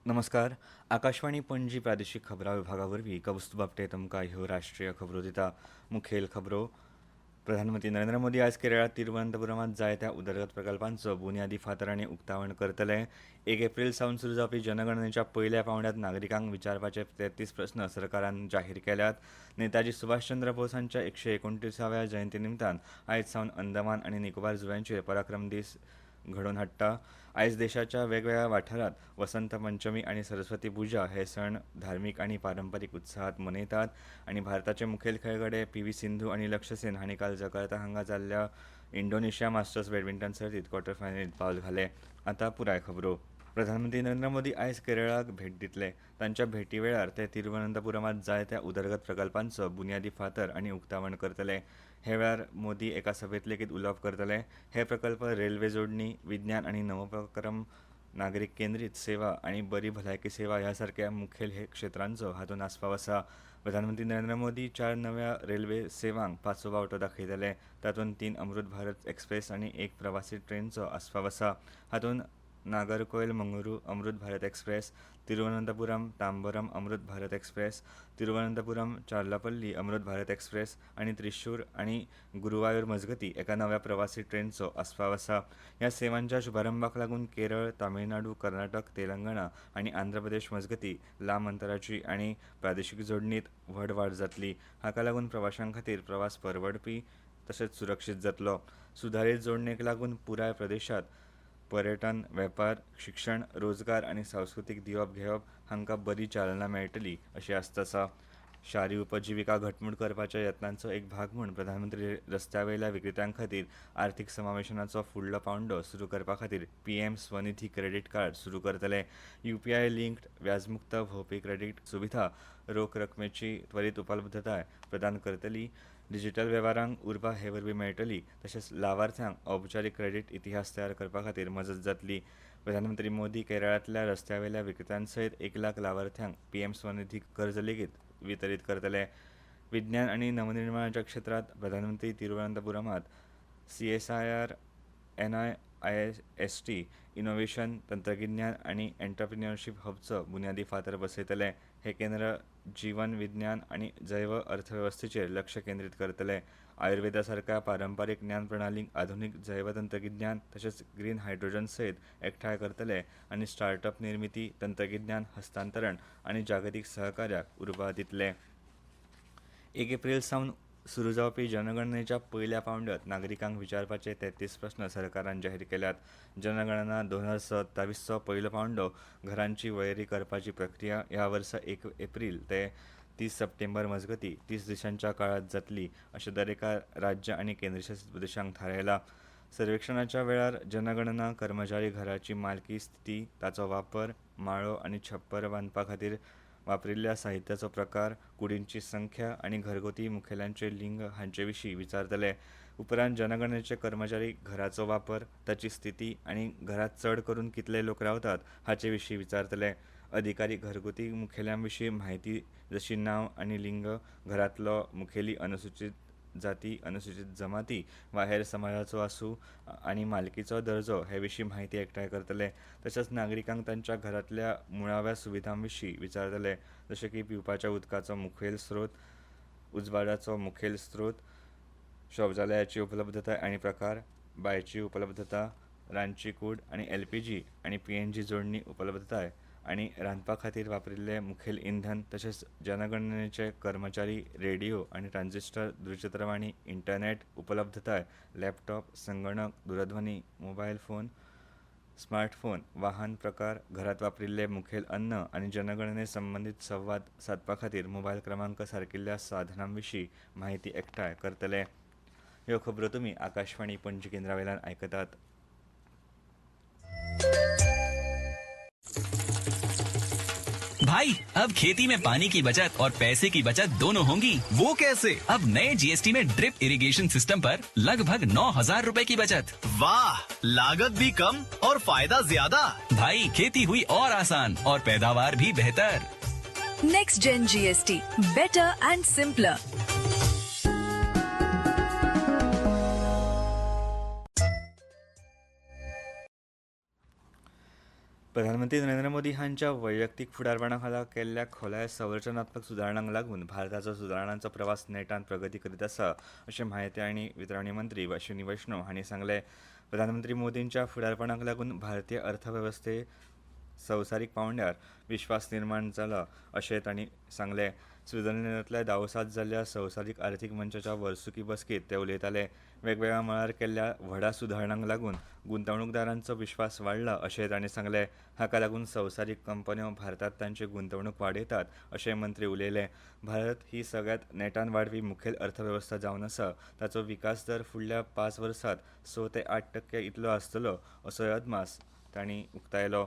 नमस्कार. आकाशवाणी पणजी प्रादेशीक खबरां विभागा वरवीं कौस्तुभ आपटे तुमकां ह्यो राष्ट्रीय खबरो दिता. मुखेल खबरो. प्रधानमंत्री नरेंद्र मोदी आयज केरळांत तिरुवनंतपुरमांत जायत्या उदरगत प्रकल्पांचो बुन्यादी फातर आनी उक्तावण करतले. 1 एप्रील सावन सुरू जावपी जनगणनेच्या पयल्या पांवड्यात नागरिकांक विचारपाचे 33 प्रस्न सरकारान जाहीर केल्यात. नेताजी सुभाषचंद्र बोस हांच्या 129व्या जयंती निमतान आयज सावन अंदमान आनी निकोबार जुंव्यांचेर पराक्रम दीस घडोवन हाडटा. आयज देशाच्या वेगवेगळ्या वाठारांत वसंत पंचमी आनी सरस्वती पुजा हे सण धार्मीक आनी पारंपारीक उत्साहात मनयतात आनी भारताचे मुखेल खेळगडे पी.व्ही. सिंधू आनी लक्ष्य सेन हांणी काल जकार्ता हांगा जाल्ल्या इंडोनेशिया मास्टर्स बॅडमिंटन सर्तींत क्वॉर्टर फायनलींत पावल घाले. आतां पुराय खबरो. प्रधानमंत्री नरेंद्र मोदी आयज केरळाक भेट दितले. तांच्या भेटी वेळार ते तिरुवनंतपुरमांत जायत्या उदरगत प्रकल्पांचो बुन्यादी फातर आनी उक्तावण करतले. हे वेळार मोदी एका सभेत लेगीत उलोवप करतले. हे प्रकल्प रेल्वे जोडणी, विज्ञान आनी नवोपक्रम, नागरीक केंद्रीत सेवा आनी बरी भलायकी सेवा ह्या सारक्या मुखेल क्षेत्रांचो हातूंत आस्पाव आसा. प्रधानमंत्री नरेंद्र मोदी 4 नव्या रेल्वे सेवांक 5वो वावटो दाखयतले. तातूंत 3 अमृत भारत एक्सप्रेस आनी 1 प्रवासी ट्रेनचो आस्पाव आसा. हातूंत Nagercoil Mangaluru Amrit Bharat express, Thiruvananthapuram Tambaram Amrit Bharat express, Thiruvananthapuram चार्लापल्ली Amrit Bharat express आनी त्रिशूर आनी गुरुवायूर मजगती एका नव्या प्रवासी ट्रेनचो आस्पाव आसा. ह्या सेवांच्या शुभारंभाक लागून केरळ, तामिळनाडू, कर्नाटक, तेलंगणा आनी आंध्र प्रदेश मजगती लांब अंतराची आनी प्रादेशीक जोडणीत व्हड वाड जातली. हाका लागून प्रवाशांक खातीर प्रवास परवडपी तशेंच सुरक्षीत जातलो. सुधारीत जोडणेक लागून पुराय प्रदेशात पर्यटन, वेपार, शिक्षण, रोजगार आनी सांस्कृतीक दिवप घेवप हांकां बरी चालना मेळटली अशी आस्त आसा. शारी उपजिविका घटमूट करपाच्या यत्नांचो एक भाग म्हूण प्रधानमंत्री रस्त्यावयल्या विक्रेत्यां खातीर आर्थीक समावेशनाचो फुडलो पांवडो सुरू करपा खातीर पीएम स्वनिधी क्रेडीट कार्ड सुरू करतले. यूपीआय लिंक्ड व्याजमुक्त भोवपी क्रेडीट सुविधा रोख रकमेची त्वरीत उपलब्धताय प्रदान करतली. डिजिटल वेव्हारांक उर्बा हे वरवीं मेळटली तशेंच लावार्थ्यांक औपचारीक क्रेडीट इतिहास तयार करपा खातीर मजत जातली. प्रधानमंत्री मोदी केरळांतल्या रस्त्यावयल्या विक्रेत्यांसयत 1 लाख लावार्थ्यांक पीएम स्वनिधी कर्ज लेगीत वितरीत करतले. विज्ञान आनी नवनिर्माणाच्या क्षेत्रांत प्रधानमंत्री तिरुवनंतपुरमांत CSIR NIST इनोव्हेशन, तंत्रगिन्यान आनी एंटरप्रिन्युअरशीप हबचो बुन्यादी फातर बसयतले. हे केंद्र जीवन विज्ञान आनी जैव अर्थवेवस्थेचेर लक्ष केंद्रीत करतले. आयुर्वेदा सारख्या पारंपारीक ज्ञान प्रणालींक आधुनीक जैव तंत्रगिन्यान तशेंच ग्रीन हायड्रोजन सयत एकठांय करतले आनी स्टार्टअप निर्मिती, तंत्रगिन्यान हस्तांतरण आनी जागतीक सहकार्याक उर्बा दितले. 1 एप्रील सावन सुरू जावपी जनगणनेच्या पयल्या पांवड्यात नागरिकांक विचारपाचे 33 प्रस्न सरकारान जाहीर केल्यात. जनगणना 2027चो पयलो पांवडो घरांची वळेरी करपाची प्रक्रिया ह्या वर्सा 1 एप्रील ते 30 सप्टेंबर मजगती 30 दिसांच्या काळात जातली अशें दरेका राज्य आनी केंद्रशासीत प्रदेशांक थारायला. सर्वेक्षणाच्या वेळार जनगणना कर्मचारी घराची मालकी स्थिती, ताचो वापर, माळो आनी छप्पर बांदपा खातीर वापरिल्ल्या साहित्याचो प्रकार, कुडींची संख्या आनी घरगुती मुखेल्यांचे लिंग हांचे विशीं विचारतले. उपरांत जनगणनेचे कर्मचारी घराचो वापर, ताची स्थिती आनी घरांत चड करून कितले लोक रावतात हाचे विशीं विचारतले. अधिकारी घरगुती मुखेल्यां विशीं म्हायती जशी नांव आनी लिंग, घरांतलो मुखेली अनुसूचित जाती, अनुसूचित जमाती वा हेर समाजाचो आसूं आनी मालकीचो दर्जो हे विशीं म्हायती एकठांय करतले. तशेंच नागरिकांक तांच्या घरांतल्या मुळाव्या सुविधां विशीं विचारतले, जशें की पिवपाच्या उदकाचो मुखेल स्रोत, उजवाडाचो मुखेल स्रोत, शौचालयाची उपलब्धताय आनी प्रकार, बांयची उपलब्धता, रांदची कूड आनी LPG आनी PNG जोडणी उपलब्धताय आनी रांदपा खातीर वापरिल्लें मुखेल इंधन, तशेंच जनगणनेचे कर्मचारी रेडिओ आनी ट्रान्झिस्टर, दूरचित्रवाणी, इंटरनेट उपलब्धताय, लॅपटॉप, संगणक, दूरध्वनी, मोबायल फोन, स्मार्टफोन, वाहन प्रकार, घरांत वापरिल्लें मुखेल अन्न आनी जनगणने संबंदीत संवाद सादपा खातीर मोबायल क्रमांक सारकिल्ल्या साधनां विशीं म्हायती एकठांय करतले. ह्यो खबरो तुमी आकाशवाणी पणजी केंद्रावेल्यान आयकतात. भाई, अब खेती में पानी की बचत और पैसे की बचत दोनों होंगी। वो कैसे? अब नए GST में ड्रिप इरिगेशन सिस्टम पर लगभग 9,000 रुपए की बचत। वाह, लागत भी कम और फायदा ज्यादा। भाई, खेती हुई और आसान और पैदावार भी बेहतर। Next gen GST, better and simpler. प्रधानमंत्री नरेंद्र मोदी हांच्या वैयक्तीक फुडारपणा खाला केल्ल्या खोलाय संरचनात्मक सुदारणांक लागून भारताचो सुदारणांचो प्रवास नेटान प्रगती करीत आसा अशें म्हायती आनी वितरणी मंत्री अश्विनी वैष्णव हांणी सांगलें. प्रधानमंत्री मोदींच्या फुडारपणाक लागून भारतीय अर्थवेवस्थे संवसारीक पांवड्यार विश्वास निर्माण जाला अशें तांणी सांगलें. स्वित्झर्लंडांतल्या दावोसांत जाल्ल्या संवसारीक अर्थीक मंचाच्या वर्सुकी बसकेंत ते उलयताले. वेगवेगळ्या मळार केल्ल्या व्हडा सुदारणांक लागून गुंतवणूकदारांचो विश्वास वाडला अशें तांणी सांगलें. हाका लागून संवसारीक कंपन्यो भारतांत तांची गुंतवणूक वाडयतात अशें मंत्री उलयले. भारत ही सगळ्यांत नेटान वाडपी मुखेल अर्थवेवस्था जावन आसा. ताचो विकास दर फुडल्या 5 वर्सांत 6 ते 8% इतलो आसतलो असोय अदमास तांणी उक्तायलो.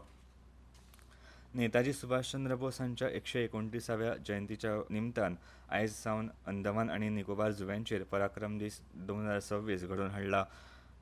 नेताजी सुभाषचंद्र बोस हांच्या 129व्या जयंतीच्या निमतान आयज सावन अंदमान आनी निकोबार जुंव्यांचेर पराक्रम दीस 2026 घडोवन हाडला.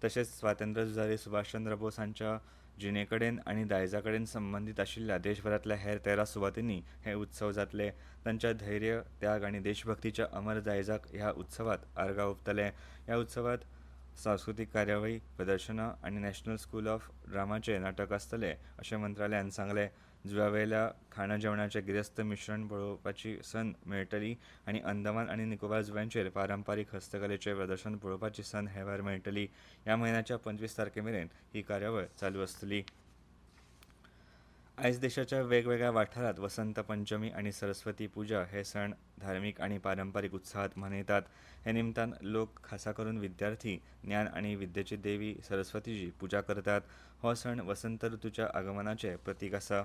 तशेंच स्वातंत्र्य झुजारी सुभाषचंद्र बोस हांच्या जिणेकडेन आनी दायजाकडेन संबंदीत आशिल्ल्या देशभरांतल्या हेर 13 सुवातींनी हे उत्सव जातले. तांच्या धैर्य, त्याग आनी देशभक्तीच्या अमर दायजाक ह्या उत्सवांत आर्गां ओंपतले. ह्या उत्सवांत सांस्कृतीक कार्यावळी, प्रदर्शनां आनी नॅशनल स्कूल ऑफ ड्रामाचे नाटक आसतले अशें मंत्रालयान सांगलें. जुंव्यावेल्या खाणा जेवणाचें गिरेस्त मिश्रण पळोवपाची संद मेळटली आनी अंदमान आनी निकोबार जुंव्यांचेर पारंपारीक हस्तकलेचें प्रदर्शन पळोवपाची संद हे वेळार मेळटली. ह्या म्हयन्याच्या 25 तारखेमेरेन ही कार्यावळ चालू आसतली. आयज देशाच्या वेगवेगळ्या वाठारांत वसंत पंचमी आनी सरस्वती पुजा हे सण धार्मीक आनी पारंपारीक उत्साहात मनयतात. हे निमतान लोक खासा करून विद्यार्थी ज्ञान आनी विद्येची देवी सरस्वतीची पुजा करतात. हो सण वसंत ऋतूच्या आगमनाचें प्रतीक आसा.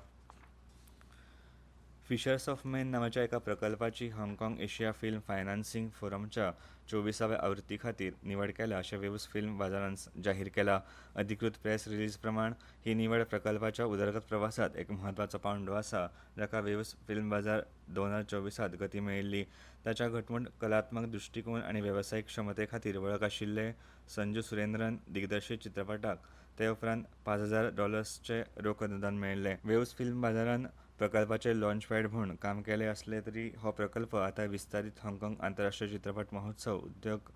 फिशर्स ऑफ मेन नांवाच्या एका प्रकल्पाची हाँगकाँग एशिया फिल्म फायनान्सिंग फोरमच्या 24व्या आवृत्ती खातीर निवड केल्या अशें वेव्स फिल्म बाजारान जाहीर केलां. अधिकृत प्रेस रिलीज प्रमाण ही निवड प्रकल्पाच्या उदरगत प्रवासांत एक म्हत्वाचो पावंडो आसा, जाका वेव्स फिल्म बाजार 2024त गती मेळिल्ली. ताच्या घटमूट कलात्मक दृश्टिकोन आनी वेवसायीक क्षमते खातीर वळख आशिल्ले संजू सुरेंद्रन दिग्दर्शीत चित्रपटाक ते उपरांत $5,000 रोख अनुदान मेळिल्लें. वेव्स फिल्म बाजारान प्रकल्पाचे लॉन्च पॅड म्हूण काम केलें असले तरी हो प्रकल्प आतां विस्तारीत हाँगकाँग आंतरराष्ट्रीय चित्रपट महोत्सव उद्योग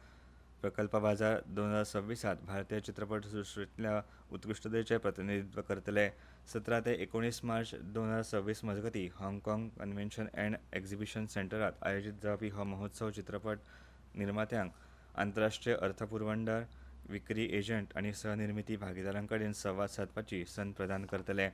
प्रकल्प बाजार 2026त भारतीय चित्रपट सृश्टींतल्या उत्कृश्टतेचें प्रतिनिधित्व करतले. 17 ते 19 मार्च 2026 मजगतीं हाँगकाँग कन्व्हेन्शन अँड एक्झिबिशन सेंटरांत आयोजीत जावपी हो महोत्सव चित्रपट निर्मात्यांक, आंतरराष्ट्रीय अर्थपुरवणदार, विक्री एजंट आनी सहनिर्मिती भागीदारां कडेन संवाद सादपाची संद प्रदान करतले.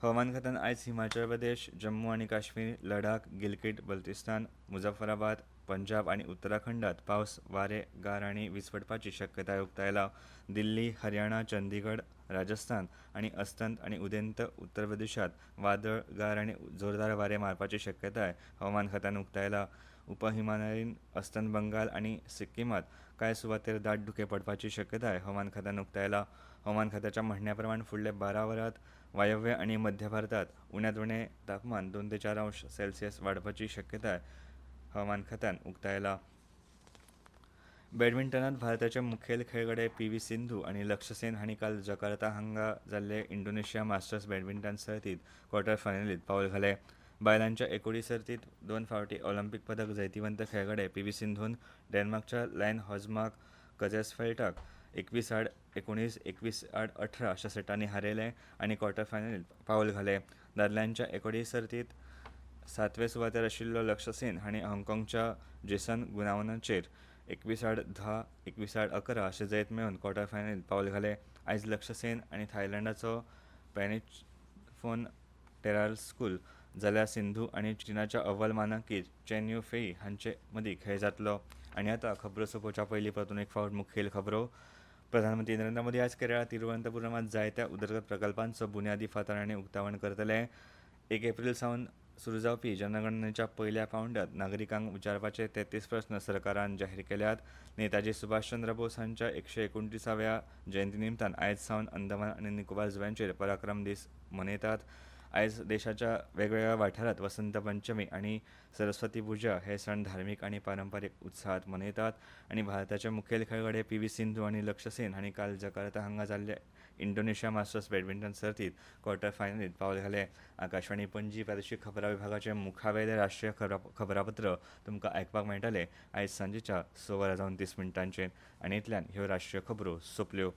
हवामान खात्यान आयज हिमाचल प्रदेश, जम्मू आनी काश्मीर, लडाख, गिलगिट बल्तिस्तान, मुझफ्फराबाद, पंजाब आनी उत्तराखंडात पावस, वारे, गार आनी वीज पडपाची शक्यताय उक्तायला. दिल्ली, हरियाणा, चंदीगड, राजस्थान आनी अस्तंत आनी उदेंत उत्तर प्रदेशात वादळ, गार आनी जोरदार वारे मारपाची शक्यताय हवामान खात्यान उक्तायला. उपहिमालयीन अस्तंत बंगाल आनी सिक्कीमात कांय सुवातेर दाट धुके पडपाची शक्यताय हवामान खात्यान उक्तायला. हवामान खात्याच्या म्हणण्या प्रमाण फुडले 12 वरांत वायव्य आनी मध्य भारतांत उण्यांत उणें तापमान 2 ते 4 अंश सेल्सियस वाडपाची शक्यताय हवामान खात्यान उक्तायला. बॅडमिंटनांत भारताचे मुखेल खेळगडे PV सिंधू आनी लक्ष्य सेन हांणी काल जकार्ता हांगा जाल्ले इंडोनेशिया मास्टर्स बॅडमिंटन सर्तींत क्वॉर्टर फायनलींत पावल घालें. बायलांच्या एकोडी सर्तींत 2 फावटी ऑलिंपिक पदक जैतिवंत खेळगडे PV सिंधून डेन्मार्कच्या लायन हॉजमार्क कझेर्सफेल्टाक 21-19, 21-18 अशा सेटांनी हारयलें आनी क्वॉर्टर फायनलींत पावल घालें. दादल्यांच्या एकोडी सर्तींत 7वे सुवातेर आशिल्लो लक्ष्य सेन हांणी हाँगकाँगच्या जेसन गुनावनाचेर 21-10, 21-11 अशें जैत मेळोवन क्वॉर्टर फायनलींत पावल घालें. आयज लक्ष्य सेन आनी थायलंडाचो पॅनिचफोन टेरास्कूल जाल्यार सिंधू आनी चीनाच्या अव्वल मानांकीत चेन यू फेई हांचे मदीं खेळ जातलो. आनी आतां खबरो सोंपोवच्या पयलीं परतून एक फावट मुखेल खबरो. प्रधानमंत्री नरेंद्र मोदी आयज केरळा तिरुवनंतपुरमांत जायत्या उदरगत प्रकल्पांचो बुन्यादी फातर आनी उक्तावण करतले. 1 एप्रील सावन सुरू जावपी जनगणनेच्या पयल्या पावंड्यात नागरिकांक विचारपाचे 33 प्रस्न सरकारान जाहीर केल्यात. नेताजी सुभाषचंद्र बोस हांच्या 129व्या जयंती निमतान आयज सावन अंदमान आनी निकोबार जुंव्यांचेर पराक्रम दीस मनयतात. आयज देशाच्या वेगवेगळ्या वाठारांत वसंत पंचमी आनी सरस्वती पुजा हे सण धार्मीक आनी पारंपारीक उत्साहात मनयतात. आनी भारताचे मुखेल खेळगडे PV सिंधू आनी लक्ष्य सेन हांणी काल जकार्ता हांगा जाल्ल्या इंडोनेशिया मास्टर्स बॅडमिंटन सर्तींत क्वॉर्टर फायनलींत पावल घालें. आकाशवाणी पणजी प्रादेशीक खबरां विभागाचे मुखावेले राष्ट्रीय खबरापत्र तुमकां आयकपाक मेळटले आयज सांजेच्या 6:30 आनी इतल्यान ह्यो राष्ट्रीय खबरो सोंपल्यो.